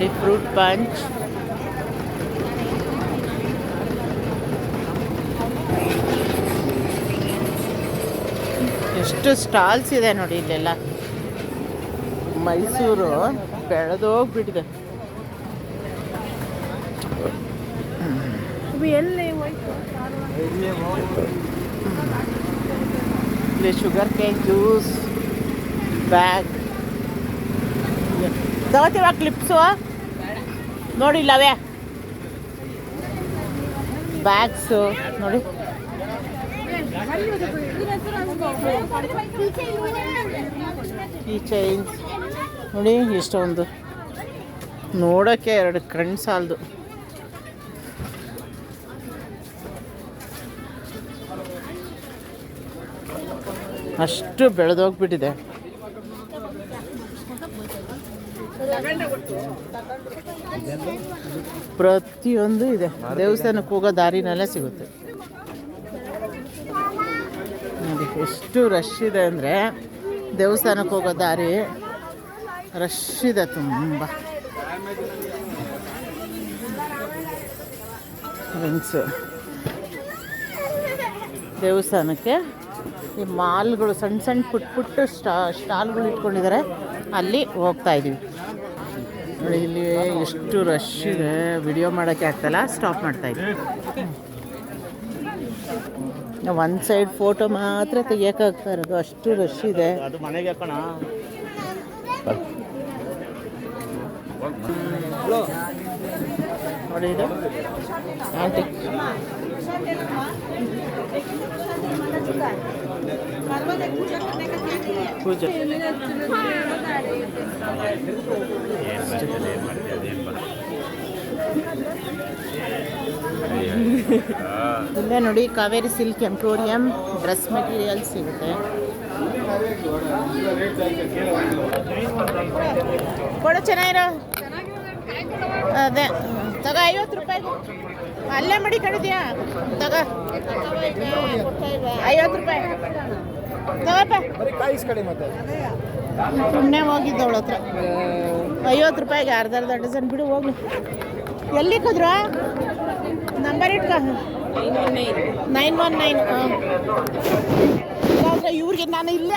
ನೋಡಿ fruit punch. ಎಷ್ಟು stalls ಇದೆ ನೋಡಿ ಇಲ್ಲೆಲ್ಲ. ಮೈಸೂರು ಬೆಳೆದೋಗ್ಬಿಟ್ಟಿದೆ. ಇಲ್ಲಿ ಶುಗರ್ ಕೇನ್ ಜ್ಯೂಸ್ ಬ್ಯಾಗ್ ತಗೋತೀವ. ಕ್ಲಿಪ್ಸು ನೋಡಿಲ್ಲವೇ ಬ್ಯಾಗ್ಸು ನೋಡಿ. ಈ ಚೈನ್ಸ್ ನೋಡಿ ಎಷ್ಟೊಂದು, ನೋಡೋಕ್ಕೆ ಎರಡು ಕಣ್ಣು ಸಾಲದು. ಅಷ್ಟು ಬೆಳೆದೋಗ್ಬಿಟ್ಟಿದೆ. ಪ್ರತಿಯೊಂದು ಇದೆ. ದೇವಸ್ಥಾನಕ್ಕೆ ಹೋಗೋ ದಾರಿನಲ್ಲೇ ಸಿಗುತ್ತೆ ನೋಡಿ. ಎಷ್ಟು ರಶ್ ಇದೆ ಅಂದರೆ ದೇವಸ್ಥಾನಕ್ಕೆ ಹೋಗೋ ದಾರಿ ರಶ್ ಇದೆ ತುಂಬ. ಫ್ರೆಂಡ್ಸು ದೇವಸ್ಥಾನಕ್ಕೆ ಈ ಮಾಲ್ಗಳು ಸಣ್ಣ ಸಣ್ಣ ಪುಟ್ಟ ಸ್ಟಾಲ್ಗಳು ಇಟ್ಕೊಂಡಿದ್ದಾರೆ, ಅಲ್ಲಿ ಹೋಗ್ತಾ ಇದ್ದೀವಿ ನೋಡಿ. ಇಲ್ಲಿ ಎಷ್ಟು ರಶ್ ಇದೆ, ವಿಡಿಯೋ ಮಾಡೋಕ್ಕೆ ಆಗ್ತಾಯಿಲ್ಲ, ಸ್ಟಾಪ್ ಮಾಡ್ತಾಯಿದ್ವಿ. ಒಂದು ಸೈಡ್ ಫೋಟೋ ಮಾತ್ರ ತೆಗಿಯೋಕ್ಕಾಗ್ತಾ ಇರೋದು, ಅಷ್ಟು ರಶ್ ಇದೆ. ಅದು ಮನೆಗೆ ಹಾಕೋಣ. ನೋಡಿ ಇದು ಆಂಟಿ ಪೂಜೆ. ಇಲ್ಲೇ ನೋಡಿ Kaveri silk emporium dress materials ಸಿಗುತ್ತೆ. ಕೊಡು ಚೆನ್ನಾಗಿರೋ. ಅದೇ ತಗೋ 50 ರೂಪಾಯಿ ಅಲ್ಲೇ ಮಾಡಿ ಕಡಿದ್ಯಾ. ತಗೋ 50 ರೂಪಾಯಿ ತಗೋಪ್ಪ. ಸುಮ್ಮನೆ ಹೋಗಿದ್ದವಳ ಹತ್ರ 50 ರೂಪಾಯಿಗೆ ಅರ್ಧ ಡಜನ್ ಬಿಡು ಹೋಗ್ಲಿ. ಎಲ್ಲಿ ಕದ್ರು ನಂಬರ್ ಇಟ್ಕ 919. ಇವ್ರಿಗೆ ನಾನು ಇಲ್ಲೇ